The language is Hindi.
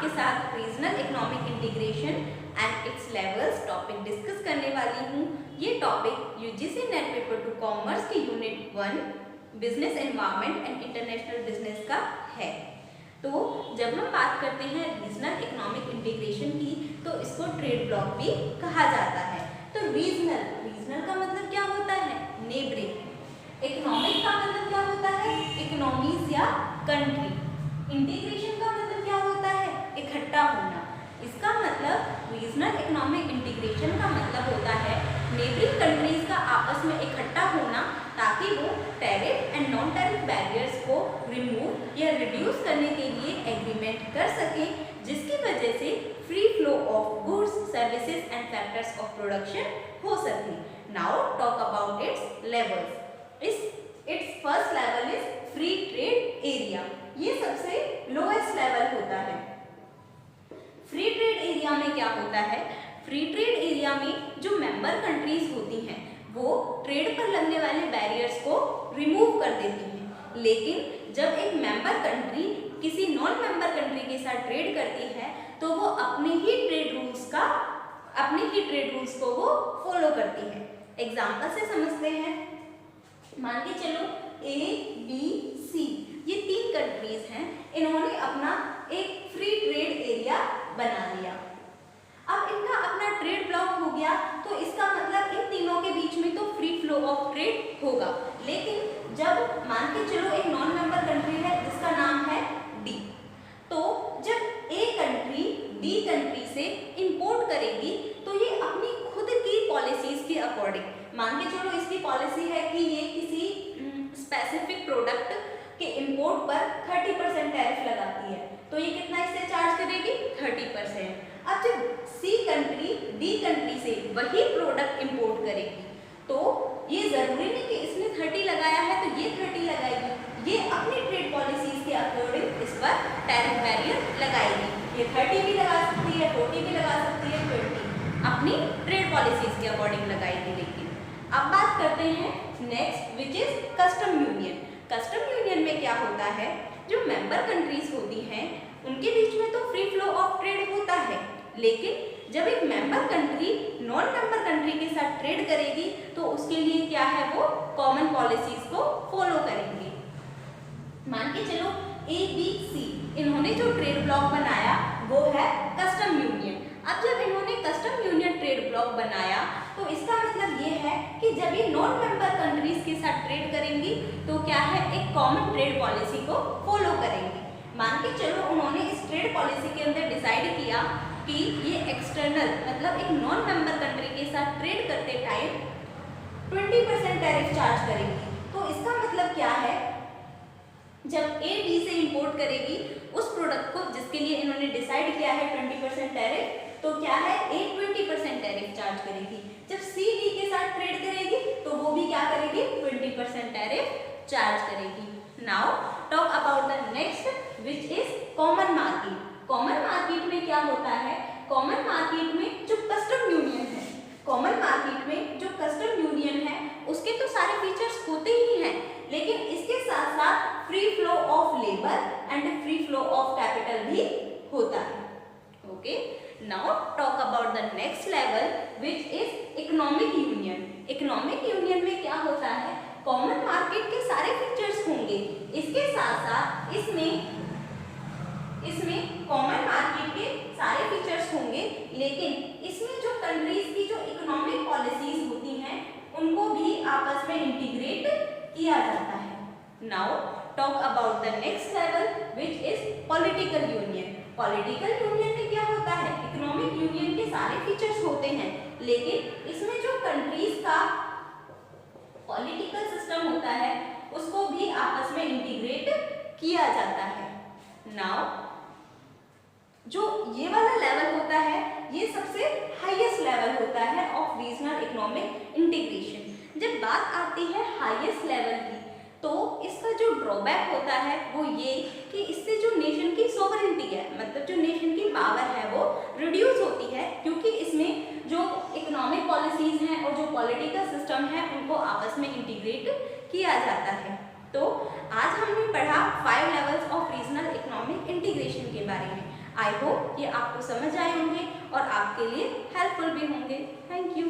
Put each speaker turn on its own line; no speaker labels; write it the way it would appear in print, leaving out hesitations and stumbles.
आपके साथ regional economic integration and its levels topic discuss करने वाली हूँ। ये topic UGC NET paper 2 commerce के unit 1 business environment and international business का है। तो जब हम बात करते हैं रीजनल इकोनॉमिक इंटीग्रेशन की, तो इसको ट्रेड ब्लॉक भी कहा जाता है। तो रीजनल का मतलब क्या होता है? नेबरिंग। इकोनॉमिक का मतलब क्या होता है? इकोनॉमीज या कंट्री। इंटीग्रेशन का मतलब क्या होता है? इकट्ठा होना। इसका मतलब रीजनल इकोनॉमिक इंटीग्रेशन का मतलब होता है नेबरिंग कंट्रीज का आपस में इकट्ठा होना, ताकि वो tariff and non tariff barriers को रिमूव या रिड्यूस करने के लिए एग्रीमेंट कर सकें, जिसकी वजह से free flow of goods, services and factors of production हो सके। Now talk about it's levels. It's first level is free trade area. ये सबसे लोएस्ट लेवल होता है। फ्री ट्रेड एरिया में क्या होता है? फ्री ट्रेड एरिया में जो मेंबर कंट्रीज होती हैं वो ट्रेड पर लगने वाले बैरियर्स को रिमूव कर देती हैं। लेकिन जब एक मेंबर कंट्री किसी नॉन मेंबर कंट्री के साथ ट्रेड करती है तो वो अपने ही ट्रेड रूल्स को वो फॉलो करती है। एग्जाम्पल से समझते हैं। मान के चलो A, B, C ये 3 कंट्रीज हैं, इन्होंने अपना एक फ्री ट्रेड एरिया बना लिया। अब इनका अपना ट्रेड ब्लॉक हो गया, तो इसका मतलब इन तीनों के बीच में तो फ्री फ्लो ऑफ ट्रेड होगा। लेकिन जब मान के चलो एक नॉन मेंबर कंट्री है जिसका नाम है D, तो जब A कंट्री D कंट्री से इंपोर्ट करेगी तो ये अपनी खुद की पॉलिसीज के अकॉर्डिंग, मान के चलो इसकी पॉलिसी है कि ये किसी स्पेसिफिक प्रोडक्ट के इंपोर्ट पर 30% टैरिफ लगाती है, तो ये कितना इससे चार्ज करेगी? 30%। अब जब C कंट्री D कंट्री से वही प्रोडक्ट इंपोर्ट करेगी तो ये जरूरी नहीं कि इसने 30 लगाया है तो ये 30 लगाएगी, ये अपनी ट्रेड पॉलिसीज के अकॉर्डिंग इस पर टैरिफ बैरियर लगाएगी। ये 30 भी लगा सकती है, 40 भी लगा सकती है, 20 अपनी ट्रेड पॉलिसीज के अकॉर्डिंग लगाएगी। लेकिन अब बात करते हैं next, which is custom union. Custom union में क्या होता है? जो मेंबर कंट्रीज होती हैं उनके बीच में तो फ्री फ्लो ऑफ ट्रेड होता है, लेकिन जब एक member country non member country के साथ ट्रेड करेगी तो उसके लिए क्या है? वो कॉमन पॉलिसीज को फॉलो करेंगे। मान के चलो A, B, C इन्होंने जो ट्रेड ब्लॉक बनाया वो है कस्टम यूनियन। अब जब इन्होंने कस्टम यूनियन ट्रेड ब्लॉक बनाया तो इसका मतलब ये है कि जब ये नॉन मेंबर कंट्रीज के साथ ट्रेड करेंगी तो क्या है? एक कॉमन ट्रेड पॉलिसी को फॉलो करेंगी। मान के चलो उन्होंने इस ट्रेड पॉलिसी के अंदर डिसाइड किया कि ये एक्सटर्नल मतलब एक नॉन मेंबर कंट्री के साथ ट्रेड करते टाइम 20% टैरिफ चार्ज करेगी। तो इसका मतलब क्या है? जब A B से इंपोर्ट करेगी उस प्रोडक्ट को जिसके लिए इन्होंने डिसाइड किया है 20% टैरिफ, तो क्या है? A 20% टैरिफ चार्ज करेगी। जब C D के साथ ट्रेड करेगी तो वो भी क्या करेगी? 20% टैरिफ चार्ज करेगी। Now talk about the next which is common market. Common market में क्या होता है? कॉमन मार्केट में जो कस्टम यूनियन है, कॉमन मार्केट में जो कस्टम यूनियन है उसके तो सारे फीचर्स होते ही हैं, लेकिन इसके साथ साथ free flow of labour and free flow of capital भी होता है। Okay, now talk about the next level which is economic union. Economic union में क्या होता है? कॉमन मार्केट के सारे फीचर्स होंगे, इसके साथ साथ इसमें कॉमन मार्केट के सारे फीचर्स होंगे, लेकिन इसमें जो कंट्रीज की जो इकोनॉमिक पॉलिसीज होती हैं उनको भी आपस में इंटीग्रेट किया जाता है। Now talk about the next level which is political union. Political union में क्या होता है? इकोनॉमिक यूनियन के सारे फीचर्स होते हैं, लेकिन इसमें जो कंट्रीज का पॉलिटिकल सिस्टम होता है उसको भी आपस में इंटीग्रेट किया जाता है। नाउ जो ये वाला लेवल होता है ये सबसे हाईएस्ट लेवल होता है ऑफ रीजनल इकोनॉमिक इंटीग्रेशन। जब बात आती है हाईएस्ट लेवल की तो इसका जो ड्रॉबैक होता है वो ये कि इससे जो नेशन की सोवरेनिटी है, मतलब जो नेशन की पावर है वो रिड्यूस होती है, क्योंकि इसमें जो इकोनॉमिक पॉलिसीज हैं और जो पॉलिटिकल सिस्टम है उनको आपस में इंटीग्रेट किया जाता है। तो आज हमने पढ़ा 5 levels of regional economic integration के बारे में। आई होप ये आपको समझ आए होंगे और आपके लिए हेल्पफुल भी होंगे। Thank you.